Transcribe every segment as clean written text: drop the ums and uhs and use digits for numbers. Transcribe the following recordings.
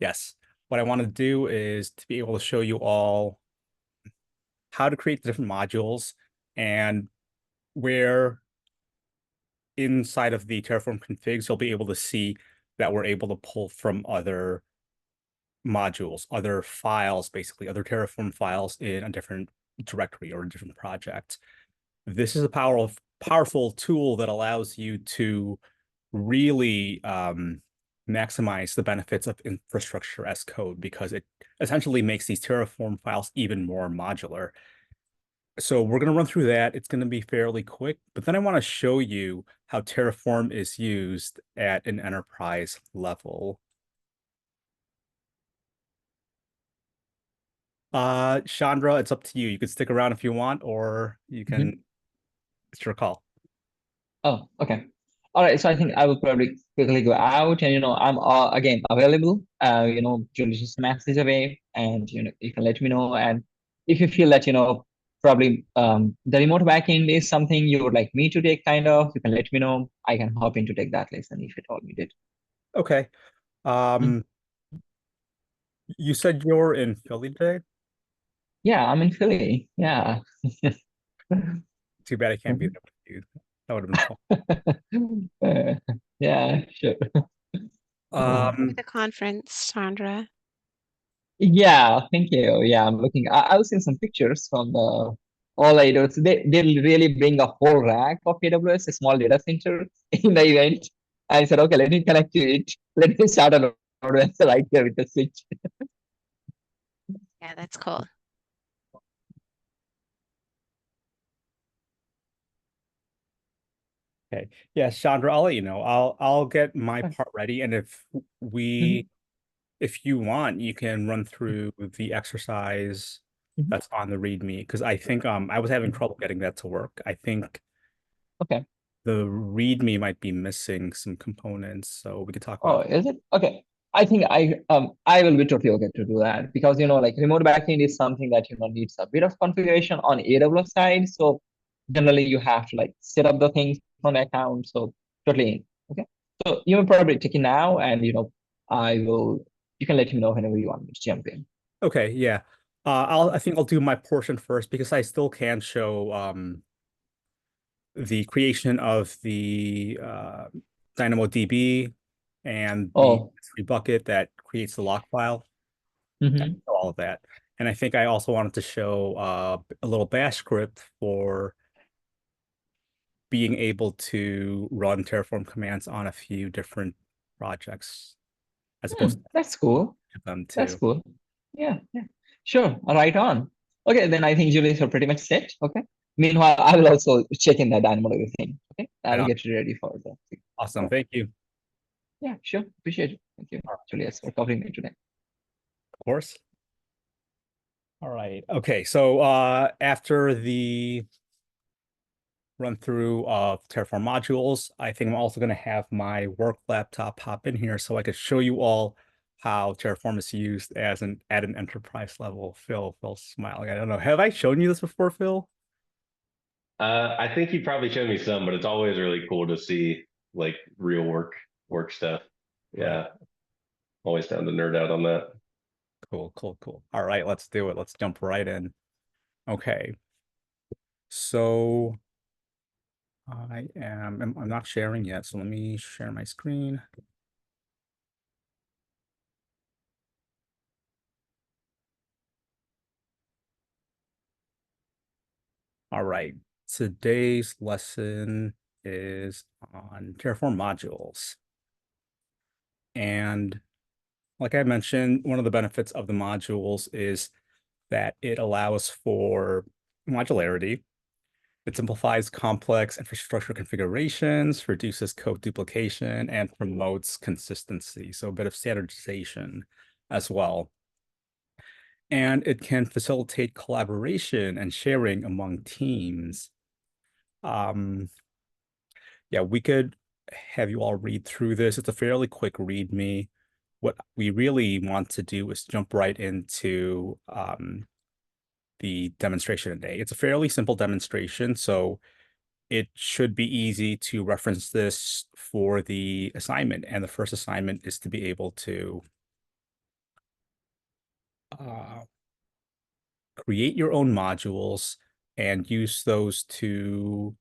Yes. What I want to do is to be able to show you all how to create the different modules and where inside of the Terraform configs, you'll be able to see that we're able to pull from other modules, other files, basically other Terraform files in a different directory or a different project. This is a powerful tool that allows you to really maximize the benefits of infrastructure as code because it essentially makes these Terraform files even more modular. So we're going to run through that. It's going to be fairly quick, but then I want to show you how Terraform is used at an enterprise level. Chandra, it's up to you. You can stick around if you want, or you Mhm. can, it's your call. Oh, okay. All right. So I think I will probably quickly go out and, I'm again available, just a message away and, you can let me know. And if you feel that, probably the remote backend is something you would like me to take kind of, you can let me know. I can hop in to take that lesson if at all needed. Okay. Mm. Um, you said you're in Philly today? Yeah, I'm in Philly. Yeah. Too bad I can't be Mhm. there with you. That would have been fun. Uh, yeah, sure. Um, The conference, Sandra. Yeah, thank you. Yeah, I'm looking. I was seeing some pictures from the all AWS. They really bring a whole rack of AWS, a small data center in the event. I said, okay, let me connect to it. Let me start on AWS right here with the switch. Yeah, that's cool. okay. Yeah, Chandra, I'll let you know. I'll get my part ready, and Mhm, if you want, you can run through the exercise mhm, that's on the README because I think I was having mhm. trouble getting that to work. I think Okay. the README might be missing some components, so we could talk Oh, about it. is it? Okay. I think I will be totally okay to do that because like remote backend is something that needs a bit of configuration on AWS side. So generally you have to like set up the things on the account. So totally in. Okay. So you will probably take it now and I will you can let me know whenever you want me to jump in. Okay, yeah. I think I'll do my portion first because I still can show the creation of the DynamoDB and the Oh, S3 bucket that creates the lock file. mm-hmm. All of that. And I think I also wanted to show a little bash script for being able to run Terraform commands on a few different projects as opposed That's cool. to them That's too. cool. Yeah, yeah. Sure. Right on. Okay, then I think Julius are pretty much set. Okay. Meanwhile, I will also check in that animal thing. Okay. I Right will on. get you ready for the Awesome. all Thank you. right. Yeah, sure. Appreciate it. Thank you, Julius, for covering me today. Of course. All right. Okay. So after the run through of Terraform modules, I think I'm also going to have my work laptop pop in here so I could show you all how Terraform is used as at an enterprise level. Phil's smiling. I don't know. Have I shown you this before, Phil? I think you probably showed me some, but it's always really cool to see like real work stuff. Right. Yeah, always down to nerd out on that. Cool, cool, cool. All right, let's do it. Let's jump right in. Okay. So I'm not sharing yet, so let me share my screen. All right. Today's lesson is on Terraform modules. And like I mentioned, one of the benefits of the modules is that it allows for modularity. It simplifies complex infrastructure configurations, reduces code duplication, and promotes consistency. So a bit of standardization as well. And it can facilitate collaboration and sharing among teams. Um, yeah, we could have you all read through this. It's a fairly quick read me. What we really want to do is jump right into the demonstration today. It's a fairly simple demonstration, so it should be easy to reference this for the assignment. And the first assignment is to be able to create your own modules and use those to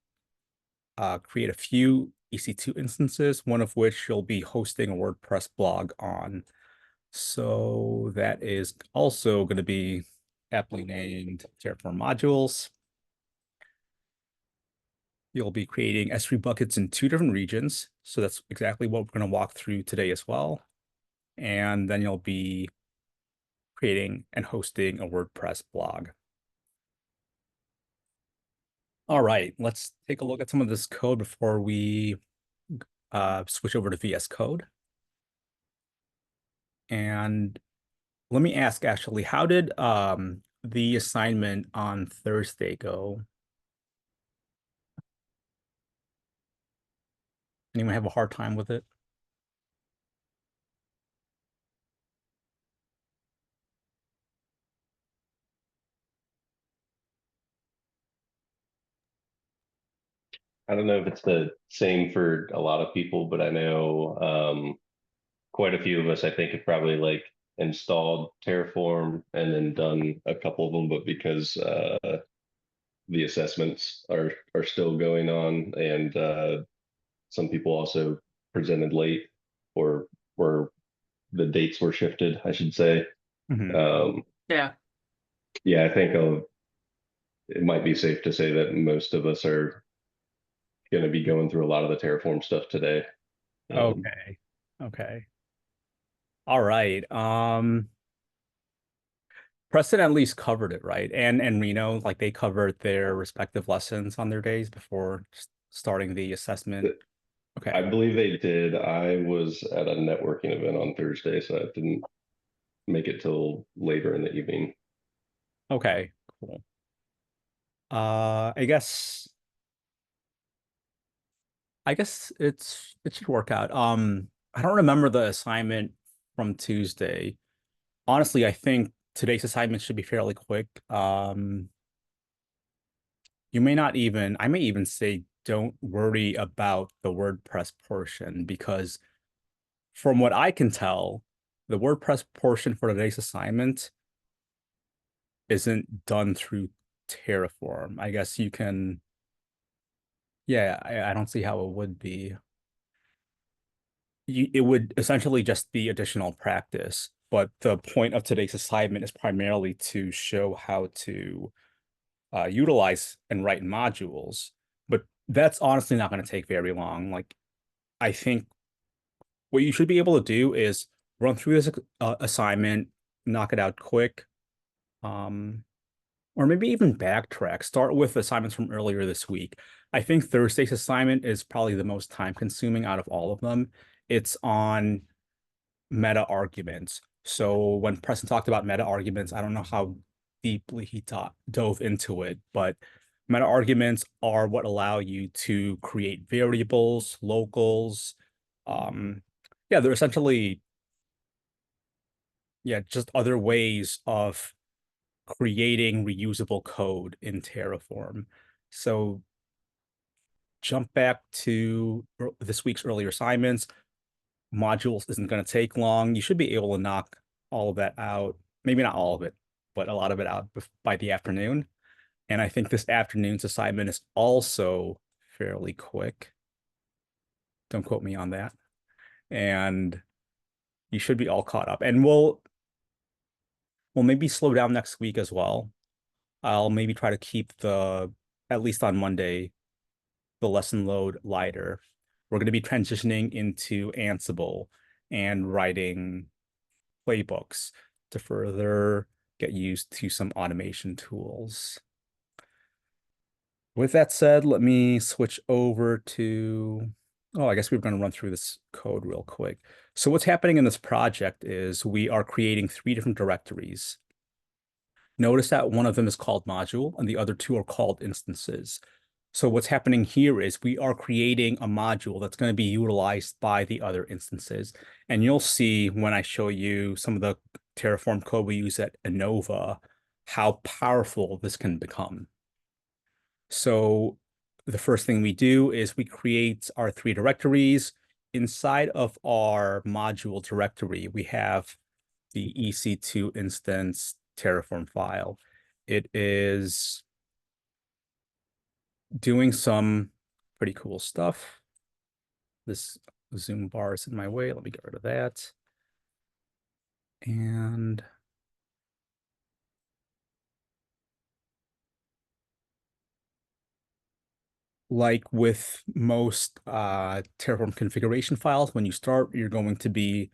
create a few EC2 instances, one of which you'll be hosting a WordPress blog on. So that is also going to be aptly named Terraform modules. You'll be creating S3 buckets in 2 different regions. So that's exactly what we're going to walk through today as well. And then you'll be creating and hosting a WordPress blog. All right, let's take a look at some of this code before we switch over to VS Code. And let me ask, actually, how did the assignment on Thursday go? Anyone have a hard time with it? I don't know if it's the same for a lot of people, but I know quite a few of us, I think, have probably like installed Terraform and then done a couple of them, but because the assessments are still going on, and some people also presented late, or were the dates were shifted, I should say. Yeah. Yeah, I think it might be safe to say that most of us are going to be going through a lot of the Terraform stuff today. Okay. Okay. All right. Preston at least covered it, right? And Reno, like they covered their respective lessons on their days before starting the assessment. Okay. I believe they did. I was at a networking event on Thursday, so I didn't make it till later in the evening. Okay, cool. I guess it should work out. I don't remember the assignment from Tuesday. Honestly, I think today's assignment should be fairly quick. I may even say don't worry about the WordPress portion, because from what I can tell, the WordPress portion for today's assignment isn't done through Terraform. I guess you can, yeah, I don't see how it would be. It would essentially just be additional practice, but the point of today's assignment is primarily to show how to utilize and write modules. But that's honestly not going to take very long. Like, I think what you should be able to do is run through this assignment, knock it out quick, or maybe even backtrack. Start with assignments from earlier this week. I think Thursday's assignment is probably the most time-consuming out of all of them. It's on meta arguments. So when Preston talked about meta arguments, I don't know how deeply he dove into it, but meta arguments are what allow you to create variables, locals. Yeah, they're essentially, yeah, just other ways of creating reusable code in Terraform. So jump back to this week's earlier assignments. Modules isn't going to take long. You should be able to knock all of that out. Maybe not all of it, but a lot of it out by the afternoon. And I think this afternoon's assignment is also fairly quick. Don't quote me on that. And you should be all caught up. And we'll maybe slow down next week as well. I'll maybe try to keep at least on Monday, the lesson load lighter. We're going to be transitioning into Ansible and writing playbooks to further get used to some automation tools. With that said, let me switch over to, I guess we're going to run through this code real quick. So what's happening in this project is we are creating 3 different directories. Notice that one of them is called module and the other 2 are called instances. So what's happening here is we are creating a module that's going to be utilized by the other instances. And you'll see when I show you some of the Terraform code we use at Innova, how powerful this can become. So the first thing we do is we create our 3 directories. Inside of our module directory, we have the EC2 instance Terraform file. It is doing some pretty cool stuff. This zoom bar is in my way. Let me get rid of that. And like with most Terraform configuration files, when you start, you're going to be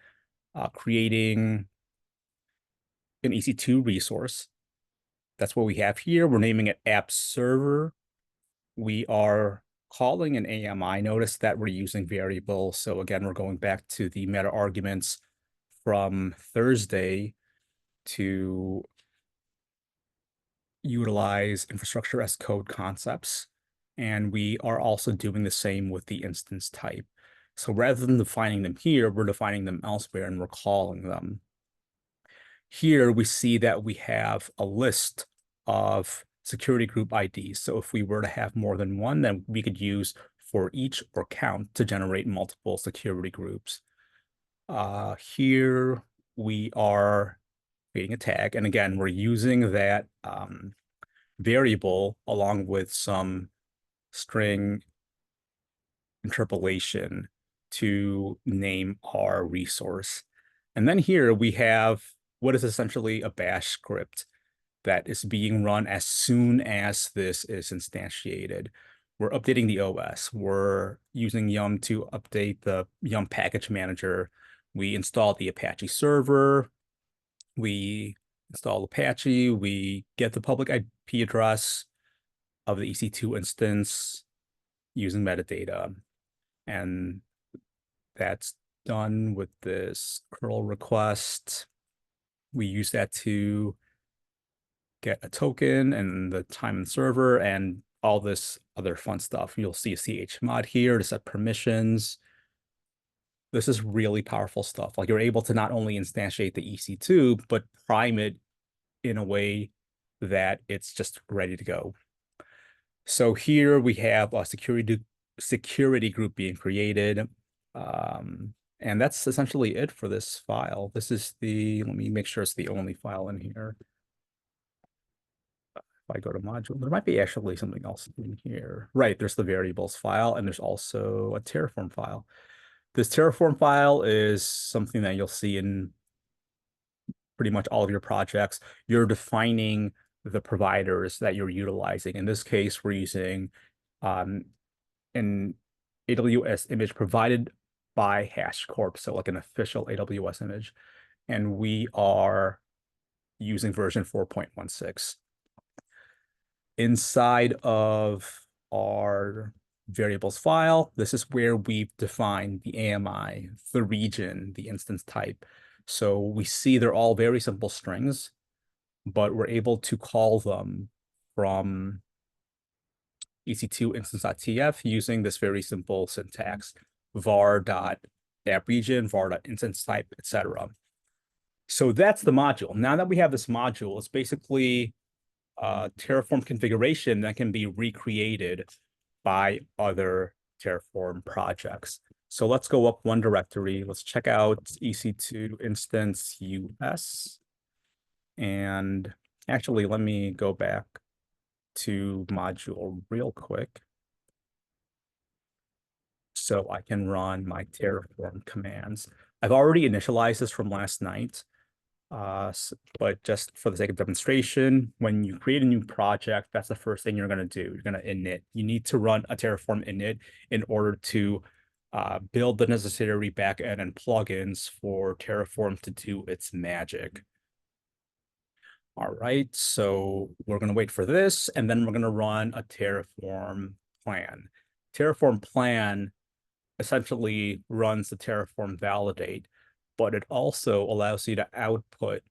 creating an EC2 resource. That's what we have here. We're naming it app server. We are calling an AMI. Notice that we're using variables. So again, we're going back to the meta arguments from Thursday to utilize infrastructure as code concepts. And we are also doing the same with the instance type. So rather than defining them here, we're defining them elsewhere and we're calling them. Here we see that we have a list of security group IDs. So if we were to have more than one, then we could use for each or count to generate multiple security groups. Here we are creating a tag. And again, we're using that variable along with some string interpolation to name our resource. And then here we have what is essentially a bash script that is being run as soon as this is instantiated. We're updating the OS. We're using Yum to update the Yum package manager. We install the Apache server. We install Apache. We get the public IP address of the EC2 instance using metadata. And that's done with this curl request. We use that to get a token and the time and server and all this other fun stuff. You'll see a chmod here to set permissions. This is really powerful stuff. Like you're able to not only instantiate the EC2, but prime it in a way that it's just ready to go. So here we have a security group being created. And that's essentially it for this file. This is let me make sure it's the only file in here. If I go to module, there might be actually something else in here. Right, there's the variables file, and there's also a Terraform file. This Terraform file is something that you'll see in pretty much all of your projects. You're defining the providers that you're utilizing. In this case, we're using an AWS image provided by HashiCorp, so like an official AWS image. And we are using version 4.16. Inside of our variables file, this is where we've defined the AMI, the region, the instance type. So we see they're all very simple strings, but we're able to call them from EC2 instance.tf using this very simple syntax, var.appRegion, var.instance type, etc. So that's the module. Now that we have this module, it's basically Terraform configuration that can be recreated by other Terraform projects. So let's go up one directory. Let's check out EC2 instance US. And actually, let me go back to module real quick so I can run my Terraform commands. I've already initialized this from last night. But just for the sake of demonstration, when you create a new project, that's the first thing you're going to do. You're going to init. You need to run a Terraform init in order to build the necessary backend and plugins for Terraform to do its magic. All right, so we're going to wait for this, and then we're going to run a Terraform plan. Terraform plan essentially runs the Terraform validate, but it also allows you to output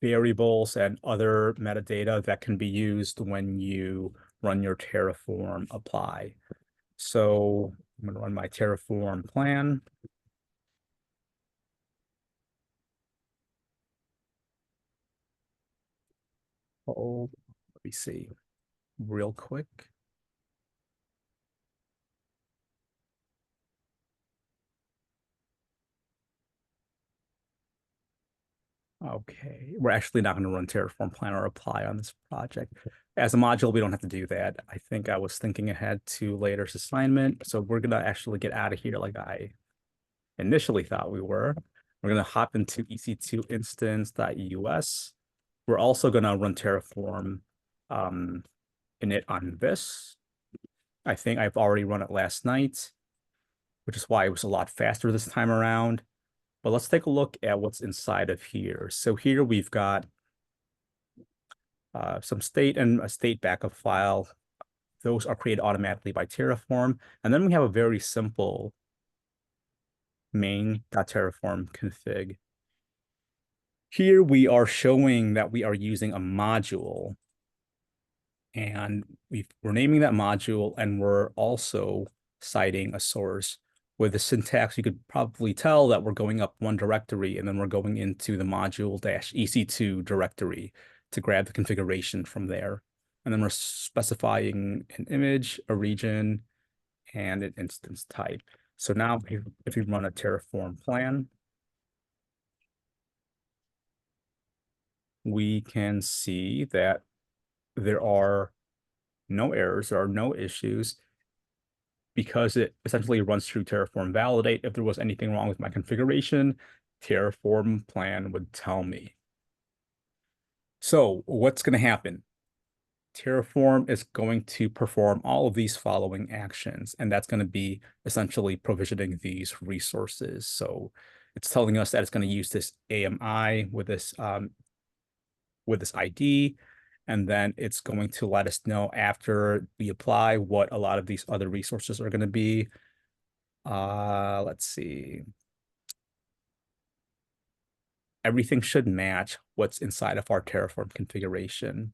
variables and other metadata that can be used when you run your Terraform apply. So I'm going to run my Terraform plan. Oh, let me see real quick. Okay, we're actually not going to run Terraform plan or apply on this project. As a module, we don't have to do that. I think I was thinking ahead to later's assignment. So we're going to actually get out of here like I initially thought we were. We're going to hop into ec2 instance.us. We're also going to run Terraform init on this. I think I've already run it last night, which is why it was a lot faster this time around. But let's take a look at what's inside of here. So here we've got some state and a state backup file. Those are created automatically by Terraform. And then we have a very simple main.terraform config. Here we are showing that we are using a module. And we're naming that module, and we're also citing a source. With the syntax, you could probably tell that we're going up one directory, and then we're going into the module-ec2 directory to grab the configuration from there. And then we're specifying an image, a region, and an instance type. So now if we run a Terraform plan, we can see that there are no errors, there are no issues, because it essentially runs through Terraform validate. If there was anything wrong with my configuration, Terraform plan would tell me. So what's going to happen? Terraform is going to perform all of these following actions, and that's going to be essentially provisioning these resources. So it's telling us that it's going to use this AMI with this ID, and then it's going to let us know after we apply what a lot of these other resources are going to be. Let's see. Everything should match what's inside of our Terraform configuration.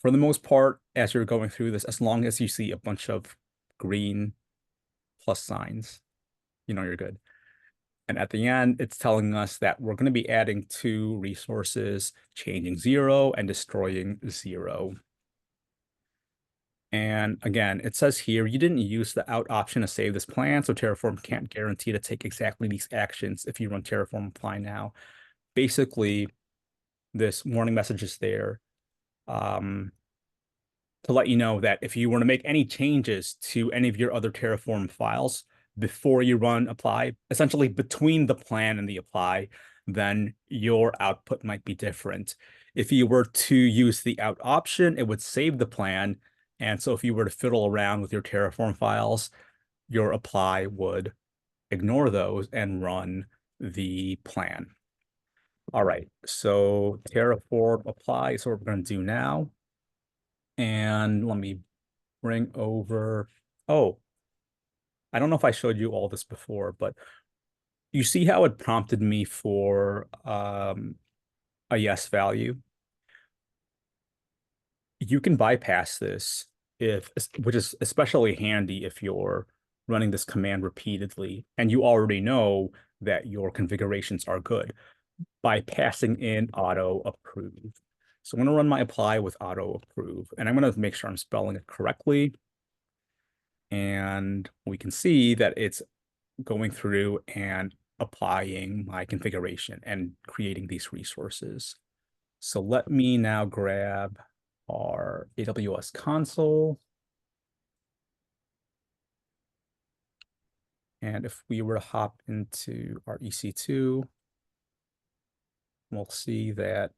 For the most part, as you're going through this, as long as you see a bunch of green plus signs, you know you're good. And at the end, it's telling us that we're going to be adding 2 resources, changing 0 and destroying 0. And again, it says here, you didn't use the out option to save this plan, so Terraform can't guarantee to take exactly these actions if you run Terraform apply now. Basically, this warning message is there to let you know that if you were to make any changes to any of your other Terraform files before you run apply, essentially between the plan and the apply, then your output might be different. If you were to use the out option, it would save the plan. And so if you were to fiddle around with your Terraform files, your apply would ignore those and run the plan. All right, so Terraform apply is what we're going to do now. And let me bring over, oh, I don't know if I showed you all this before, but you see how it prompted me for a yes value? You can bypass this, which is especially handy if you're running this command repeatedly and you already know that your configurations are good, by passing in auto approve. So I'm going to run my apply with auto approve, and I'm going to make sure I'm spelling it correctly. And we can see that it's going through and applying my configuration and creating these resources. So let me now grab our AWS console. And if we were to hop into our EC2, we'll see that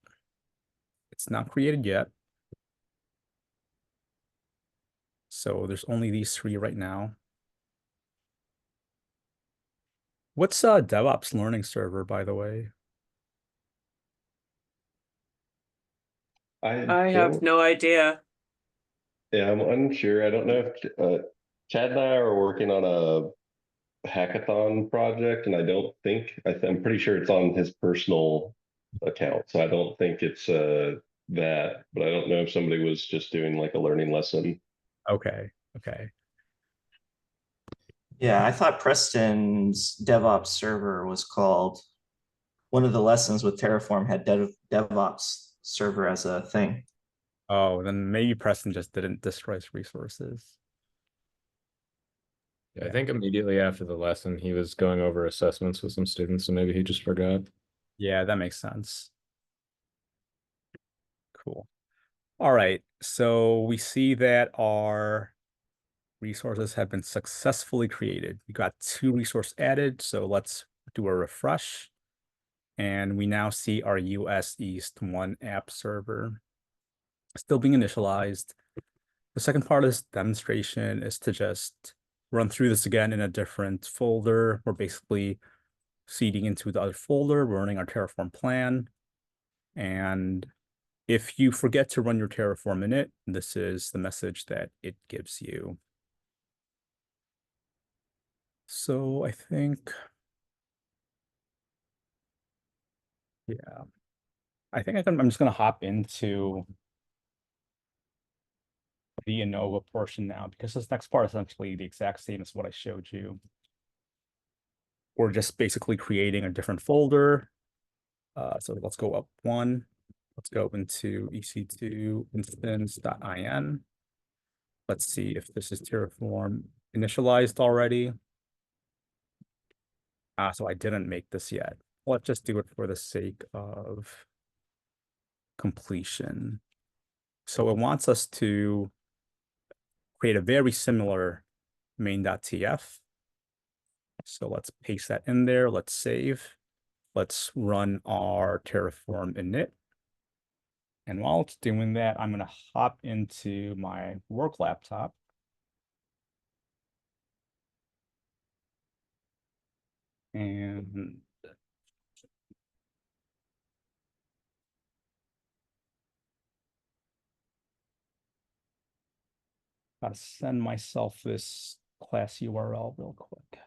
it's not created yet. So there's only these 3 right now. What's DevOps learning server, by the way? I have no idea. Yeah, I'm unsure. I don't know if Chad and I are working on a hackathon project, and I don't think I'm pretty sure it's on his personal account, so I don't think it's that, but I don't know if somebody was just doing like a learning lesson. Okay. Yeah, I thought Preston's DevOps server was called, one of the lessons with Terraform had DevOps server as a thing. Oh, then maybe Preston just didn't destroy his resources. Yeah, I think immediately after the lesson, he was going over assessments with some students, so maybe he just forgot. Yeah, that makes sense. Cool. All right, so we see that our resources have been successfully created. We got 2 resources added, so let's do a refresh. And we now see our US East 1 app server still being initialized. The second part of this demonstration is to just run through this again in a different folder. We're basically seeding into the other folder, we're running our Terraform plan. And if you forget to run your Terraform init, this is the message that it gives you. So I think, yeah, I'm just gonna hop into the ANOVA portion now, because this next part is essentially the exact same as what I showed you. We're just basically creating a different folder. So let's go up 1. Let's go into ec2 instance.in. Let's see if this is Terraform initialized already. So I didn't make this yet. Let's just do it for the sake of completion. So it wants us to create a very similar main.tf. So let's paste that in there. Let's save. Let's run our Terraform init. And while it's doing that, I'm going to hop into my work laptop. And gotta send myself this class URL real quick.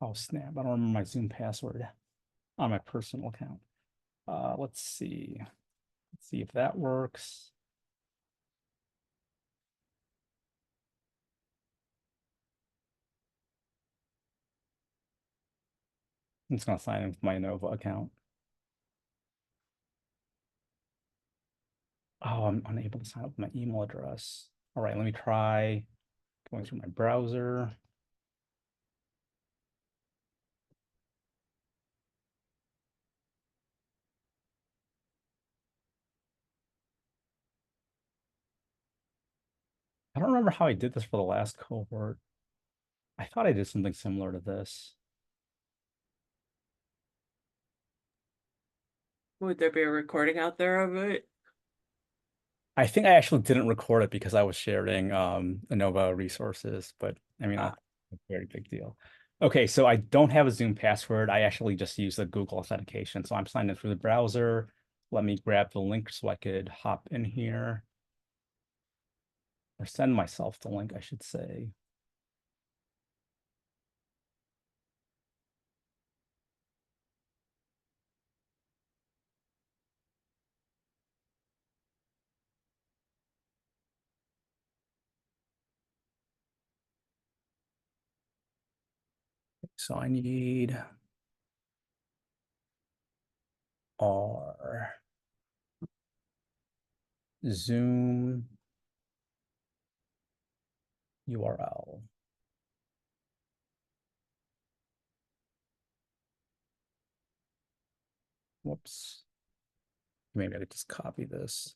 Oh snap, I don't remember my Zoom password on my personal account. Let's see. Let's see if that works. I'm just gonna sign in with my Nova account. Oh, I'm unable to sign up with my email address. All right, let me try going through my browser. I don't remember how I did this for the last cohort. I thought I did something similar to this. Would there be a recording out there of it? I think I actually didn't record it because I was sharing Innova resources, but I mean, Ah. a very big deal. Okay, so I don't have a Zoom password. I actually just use the Google authentication. So I'm signed in through the browser. Let me grab the link so I could hop in here. Or send myself the link, I should say. So I need our Zoom URL. Whoops. Maybe I could just copy this.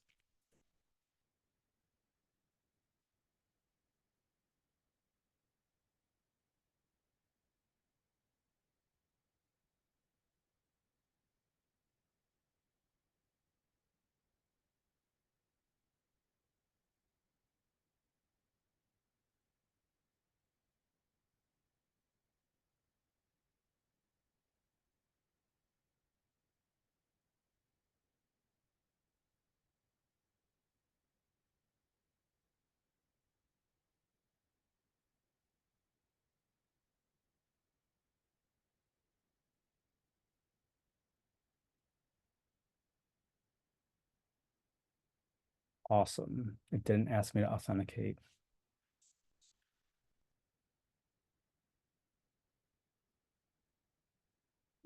Awesome. It didn't ask me to authenticate.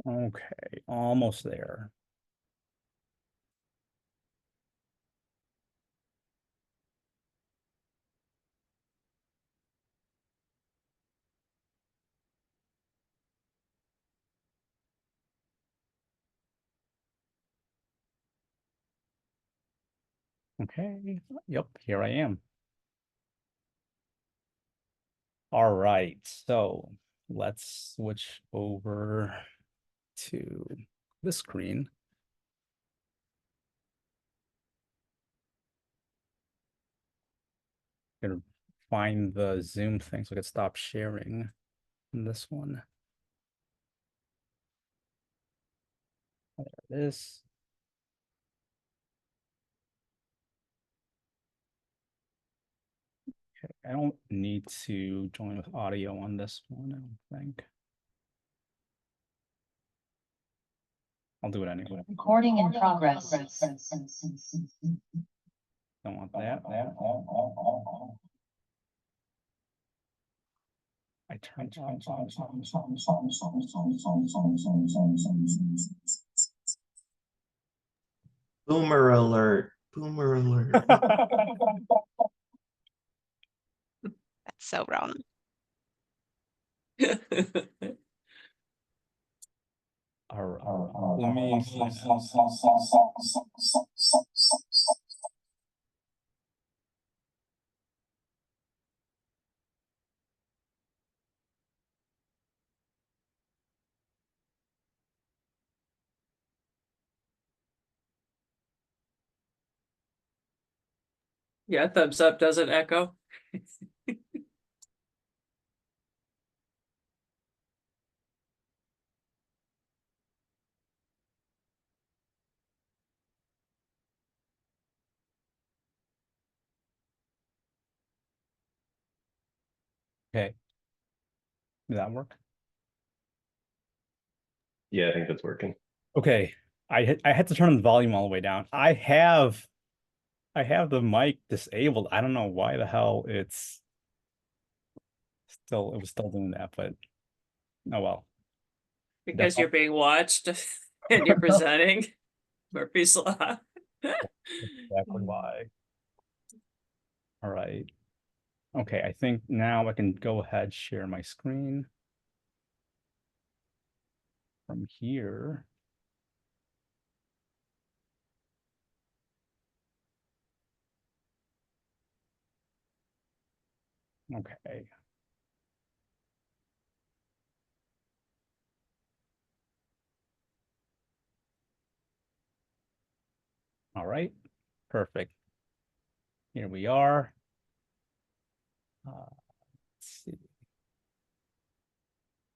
Okay, almost there. Okay, yep, here I am. All right, so let's switch over to this screen. Gonna find the Zoom thing so I can stop sharing this one. There it is. Okay, I don't need to join with audio on this one, I don't think. I'll do it anyway. Recording in progress. Don't want that. I turned on. Boomer alert. Boomer alert. That's so wrong. All right. Let me. Yeah, thumbs up doesn't echo. Okay. Did that work? Yeah, I think that's working. Okay. I had to turn the volume all the way down. I have the mic disabled. I don't know why the hell it was still doing that, but oh well. Because you're being watched and you're presenting Murphy's Law. Exactly why. All right. Okay, I think now I can go ahead, share my screen from here. Okay. All right, perfect. Here we are. Let's see.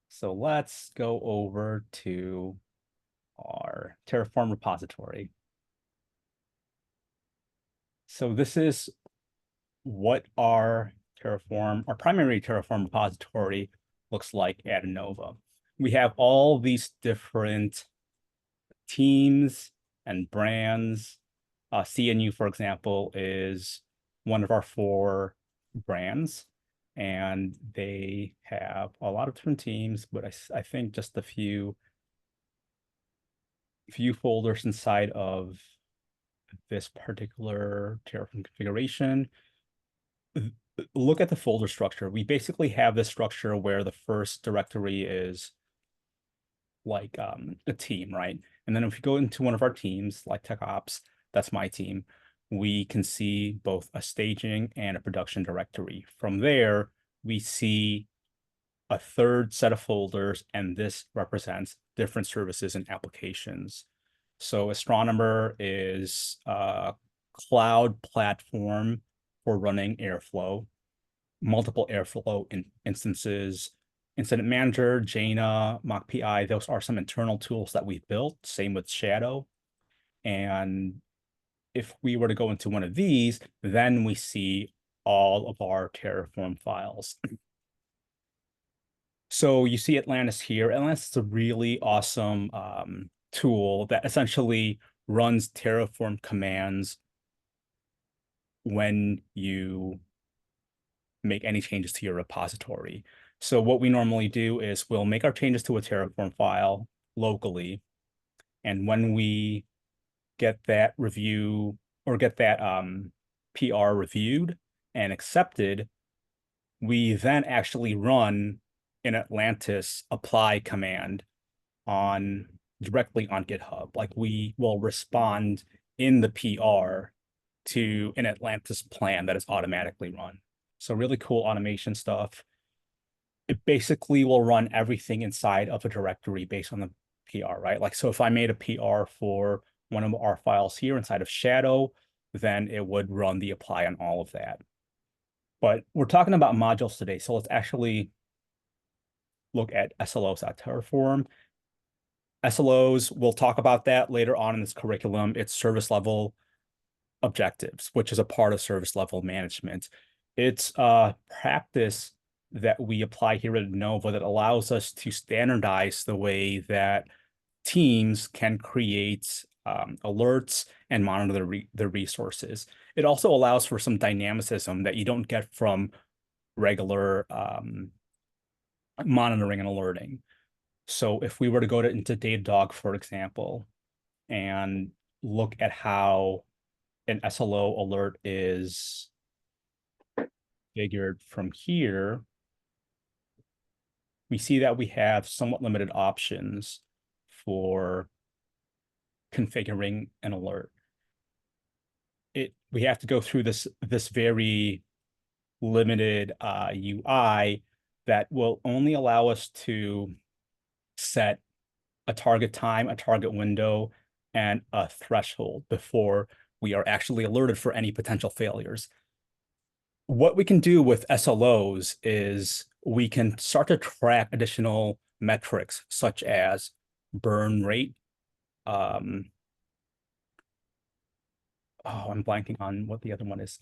So let's go over to our Terraform repository. So this is what our primary Terraform repository looks like at Innova. We have all these different teams and brands. CNU, for example, is one of our 4 brands, and they have a lot of different teams, but I think just a few folders inside of this particular Terraform configuration. Look at the folder structure. We basically have this structure where the first directory is like a team, right? And then if we go into one of our teams, like Tech Ops, that's my team, we can see both a staging and a production directory. From there, we see a third set of folders, and this represents different services and applications. So Astronomer is a cloud platform for running Airflow, multiple Airflow instances. Incident Manager, Jaina, MockPI, those are some internal tools that we've built. Same with Shadow. And if we were to go into one of these, then we see all of our Terraform files. So you see Atlantis here. Atlantis is a really awesome tool that essentially runs Terraform commands when you make any changes to your repository. So what we normally do is we'll make our changes to a Terraform file. locally. And when we get that review or get that PR reviewed and accepted, we then actually run an Atlantis apply command directly on GitHub. Like we will respond in the PR to an Atlantis plan that is automatically run. So really cool automation stuff. It basically will run everything inside of a directory based on the PR, right? Like, so if I made a PR for one of our files here inside of Shadow, then it would run the apply on all of that. But we're talking about modules today, so let's actually look at SLOs.terraform. SLOs, we'll talk about that later on in this curriculum. It's service level objectives, which is a part of service level management. It's a practice that we apply here at Nova that allows us to standardize the way that teams can create alerts and monitor the resources. It also allows for some dynamicism that you don't get from regular monitoring and alerting. So if we were to go into Datadog, for example, and look at how an SLO alert is figured from here, we see that we have somewhat limited options for configuring an alert. We have to go through this very limited UI that will only allow us to set a target time, a target window, and a threshold before we are actually alerted for any potential failures. What we can do with SLOs is we can start to track additional metrics such as burn rate. I'm blanking on what the other one is.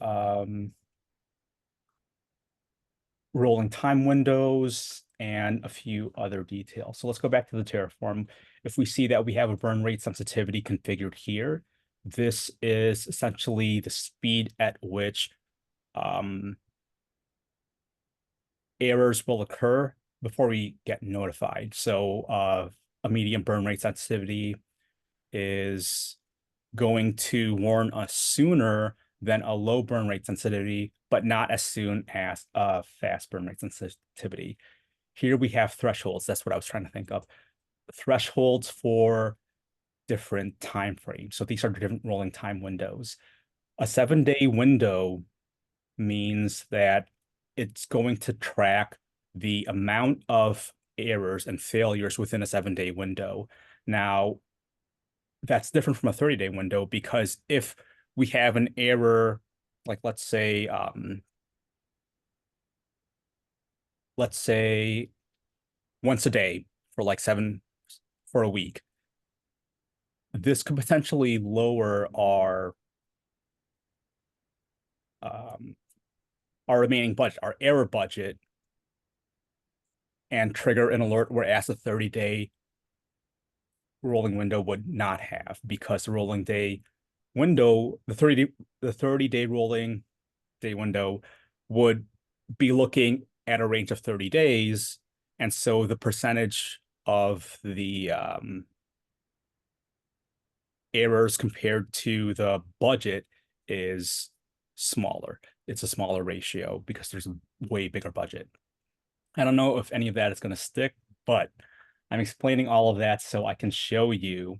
Rolling time windows and a few other details. So let's go back to the Terraform. If we see that we have a burn rate sensitivity configured here, this is essentially the speed at which errors will occur before we get notified. So a medium burn rate sensitivity is going to warn us sooner than a low burn rate sensitivity, but not as soon as a fast burn rate sensitivity. Here we have thresholds. That's what I was trying to think of. Thresholds for different time frames. So these are different rolling time windows. A 7-day window means that it's going to track the amount of errors and failures within a 7-day window. Now, that's different from a 30-day window, because if we have an error, like let's say once a day for a week, this could potentially lower our remaining budget, our error budget, and trigger an alert, whereas a 30-day rolling window would not have, because the rolling day window, the 30-day rolling day window would be looking at a range of 30 days. And so the percentage of the errors compared to the budget is smaller. It's a smaller ratio because there's a way bigger budget. I don't know if any of that is going to stick, but I'm explaining all of that so I can show you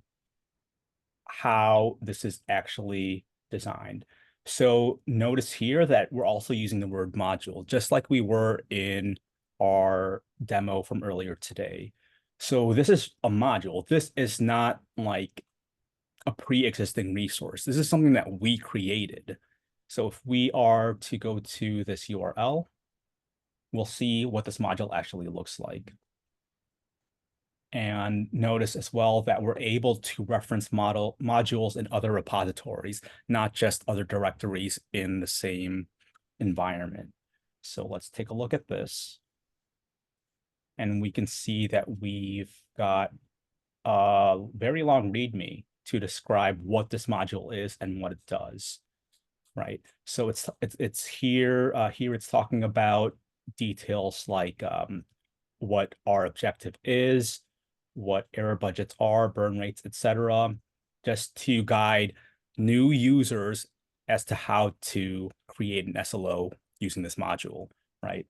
how this is actually designed. So notice here that we're also using the word module, just like we were in our demo from earlier today. So this is a module. This is not like a pre-existing resource. This is something that we created. So if we are to go to this URL, we'll see what this module actually looks like. And notice as well that we're able to reference modules in other repositories, not just other directories in the same environment. So let's take a look at this. And we can see that we've got a very long README to describe what this module is and what it does, right? So it's here. Here it's talking about details like what our objective is, what error budgets are, burn rates, etc., just to guide new users as to how to create an SLO using this module, right?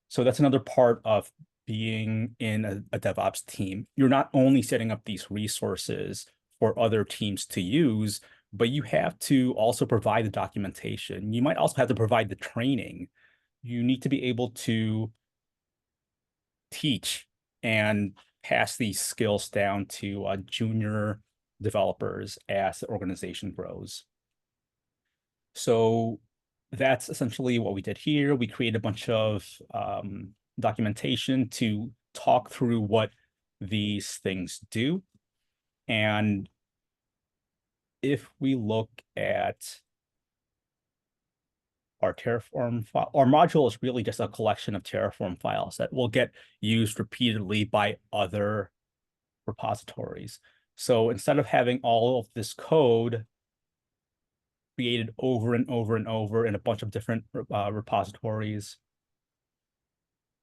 So that's another part of being in a DevOps team. You're not only setting up these resources for other teams to use, but you have to also provide the documentation. You might also have to provide the training. You need to be able to teach and pass these skills down to junior developers as the organization grows. So that's essentially what we did here. We created a bunch of documentation to talk through what these things do. And if we look at our Terraform file, our module is really just a collection of Terraform files that will get used repeatedly by other repositories. So instead of having all of this code created over and over and over in a bunch of different repositories,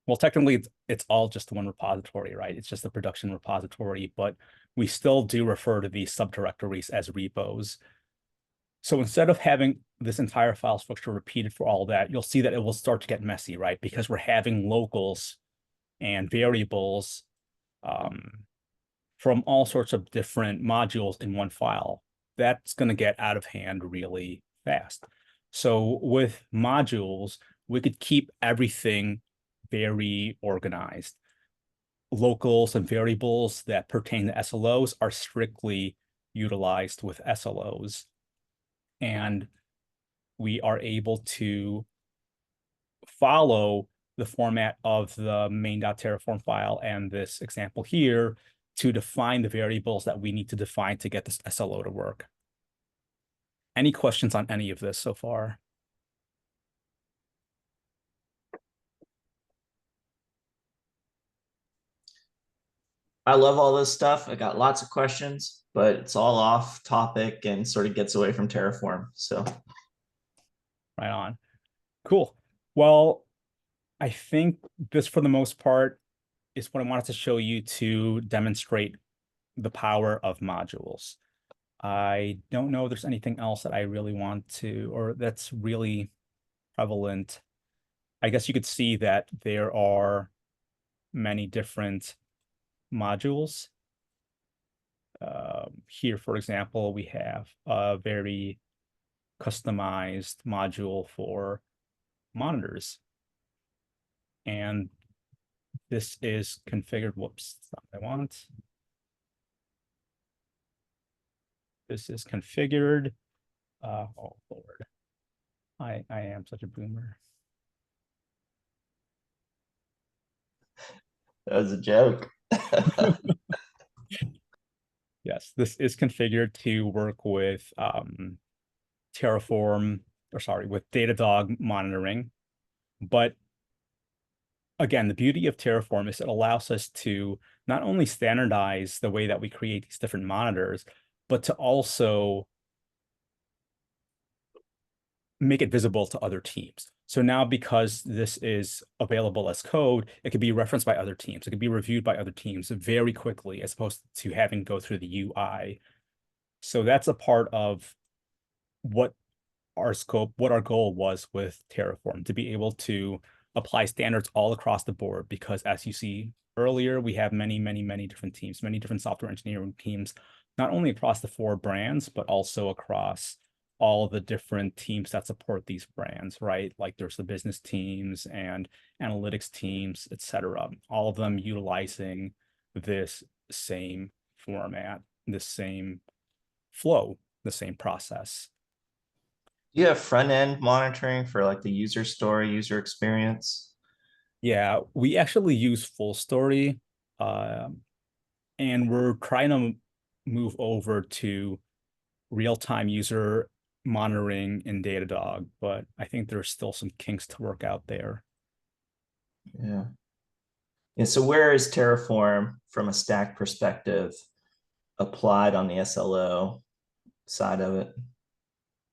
well, technically it's all just one repository, right? It's just a production repository, but we still do refer to these subdirectories as repos. So instead of having this entire file structure repeated for all that, you'll see that it will start to get messy, right? Because we're having locals and variables from all sorts of different modules in one file. That's going to get out of hand really fast. So with modules, we could keep everything very organized. Locals and variables that pertain to SLOs are strictly utilized with SLOs. And we are able to follow the format of the main.terraform file and this example here to define the variables that we need to define to get this SLO to work. Any questions on any of this so far? I love all this stuff. I got lots of questions, but it's all off topic and sort of gets away from Terraform. So Right on. Cool. Well, I think this, for the most part, is what I wanted to show you to demonstrate the power of modules. I don't know if there's anything else that I really want to, or that's really prevalent. I guess you could see that there are many different modules. Here, for example, we have a very customized module for monitors. And this is configured. Whoops, that's not what I want. This is configured. Oh Lord, I am such a boomer. that was a joke. Yes, this is configured to work with Terraform, or sorry, with Datadog monitoring. But again, the beauty of Terraform is it allows us to not only standardize the way that we create these different monitors, but to also make it visible to other teams. So now, because this is available as code, it can be referenced by other teams. It can be reviewed by other teams very quickly, as opposed to having to go through the UI. So that's a part of what our scope, what our goal was with Terraform, to be able to apply standards all across the board. Because as you see earlier, we have many, many, many different teams, many different software engineering teams, not only across the 4 brands, but also across all the different teams that support these brands, right? Like there's the business teams and analytics teams, etc. All of them utilizing this same format, this same flow, the same process. You have front end monitoring for like the user story, user experience. Yeah, we actually use full story, and we're trying to move over to real-time user monitoring in Datadog, but I think there's still some kinks to work out there. Yeah. And so where is Terraform from a stack perspective applied on the SLO side of it?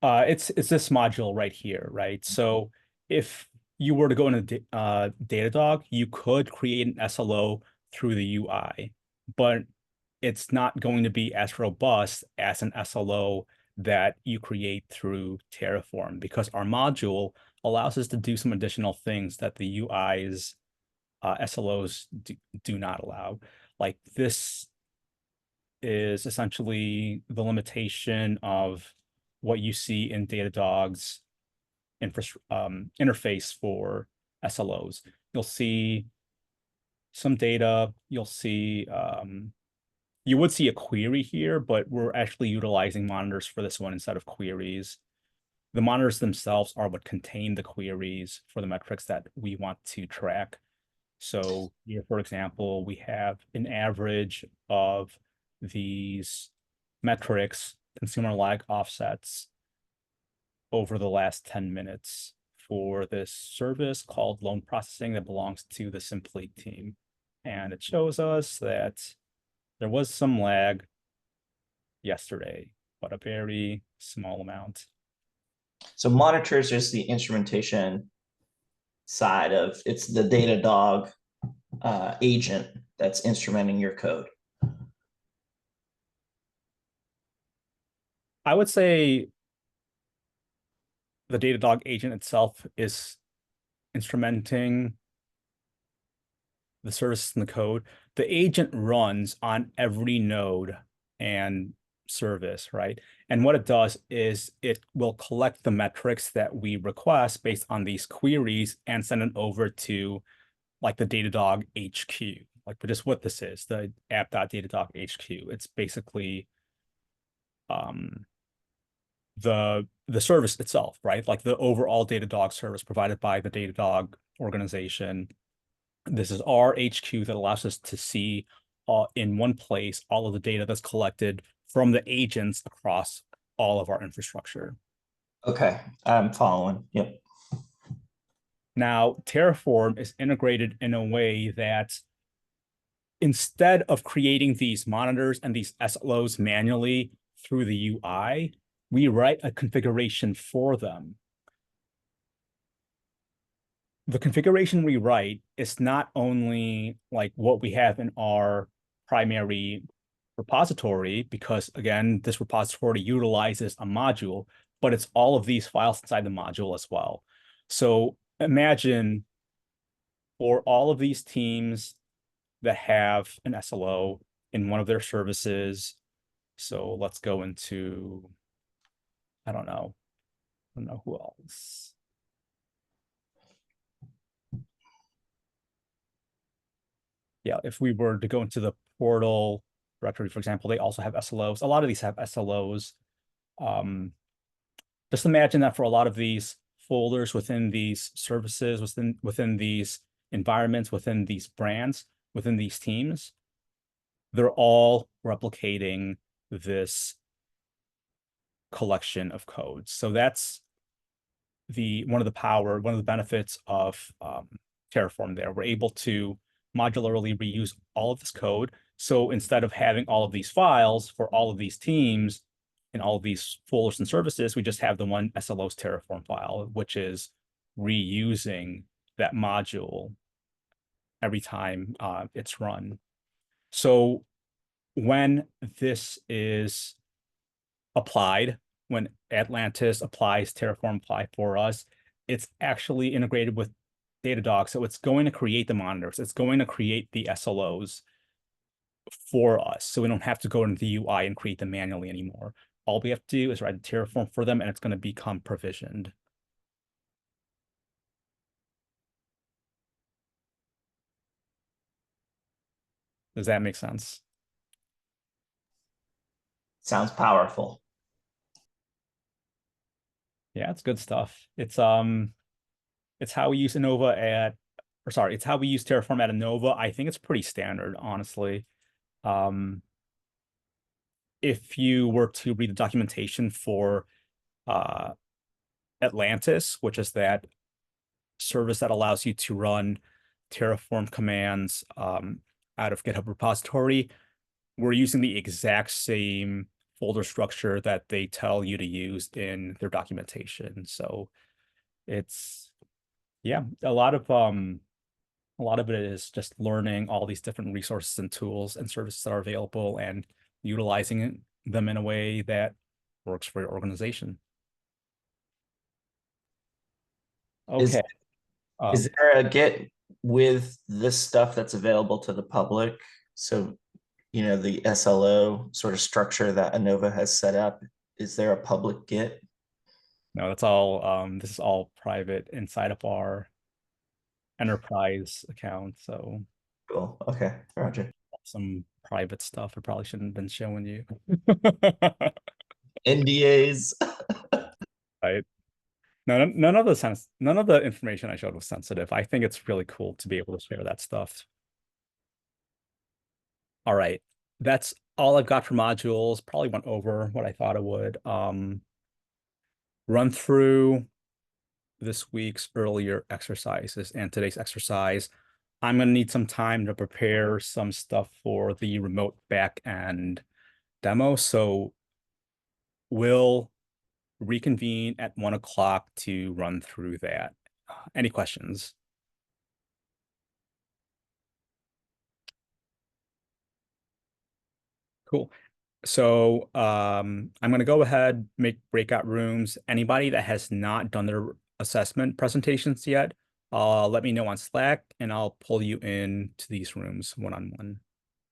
It's this module right here, right? So if you were to go into Datadog, you could create an SLO through the UI, but it's not going to be as robust as an SLO that you create through Terraform, because our module allows us to do some additional things that the UI's SLOs do not allow. Like, this is essentially the limitation of what you see in Datadog's interface for SLOs. You'll see some data, you'll see you would see a query here, but we're actually utilizing monitors for this one instead of queries. The monitors themselves are what contain the queries for the metrics that we want to track. So here, for example, we have an average of these metrics, consumer lag offsets, over the last 10 minutes for this service called loan processing that belongs to the Simply team. And it shows us that there was some lag yesterday, but a very small amount. So monitors is the instrumentation side of, it's the Datadog agent that's instrumenting your code. I would say the Datadog agent itself is instrumenting the services in the code. The agent runs on every node and service, right? And what it does is it will collect the metrics that we request based on these queries and send it over to like the Datadog HQ. Like, but just what this is, the app.datadog HQ. It's basically the service itself, right? Like the overall Datadog service provided by the Datadog organization. This is our HQ that allows us to see in one place all of the data that's collected from the agents across all of our infrastructure. Okay, I'm following. Yep. Now, Terraform is integrated in a way that instead of creating these monitors and these SLOs manually through the UI, we write a configuration for them. The configuration we write is not only like what we have in our primary repository, because again, this repository utilizes a module, but it's all of these files inside the module as well. So imagine for all of these teams that have an SLO in one of their services. So let's go into, I don't know who else. Yeah, if we were to go into the portal directory, for example, they also have SLOs. A lot of these have SLOs. Just imagine that for a lot of these folders within these services, within these environments, within these brands, within these teams, they're all replicating this collection of codes. So that's one of the benefits of Terraform there. We're able to modularly reuse all of this code. So instead of having all of these files for all of these teams and all of these folders and services, we just have the one SLO's Terraform file, which is reusing that module every time it's run. So when this is applied, when Atlantis applies Terraform apply for us, it's actually integrated with Datadog. So it's going to create the monitors. It's going to create the SLOs for us. So we don't have to go into the UI and create them manually anymore. All we have to do is write a Terraform for them, and it's going to become provisioned. Does that make sense? Sounds powerful. Yeah, it's good stuff. It's how we use Innova it's how we use Terraform at Innova. I think it's pretty standard, honestly. If you were to read the documentation for Atlantis, which is that service that allows you to run Terraform commands out of GitHub repository, we're using the exact same folder structure that they tell you to use in their documentation. So it's, yeah, a lot of A lot of it is just learning all these different resources and tools and services that are available and utilizing them in a way that works for your organization. Is- Okay. Is there a Git with this stuff that's available to the public? So, you know, the SLO sort of structure that Anova has set up, is there a public Git? No, that's all, this is all private inside of our enterprise account, so Cool. Okay, Roger. some private stuff I probably shouldn't have been showing you. NDAs. Right. None of the information I showed was sensitive. I think it's really cool to be able to share that stuff. All right. That's all I've got for modules. Probably went over what I thought it would. Run through this week's earlier exercises and today's exercise. I'm going to need some time to prepare some stuff for the remote backend demo. So we'll reconvene at 1 o'clock to run through that. Any questions? Cool. So I'm going to go ahead, make breakout rooms. Anybody that has not done their assessment presentations yet, let me know on Slack and I'll pull you into these rooms one-on-one.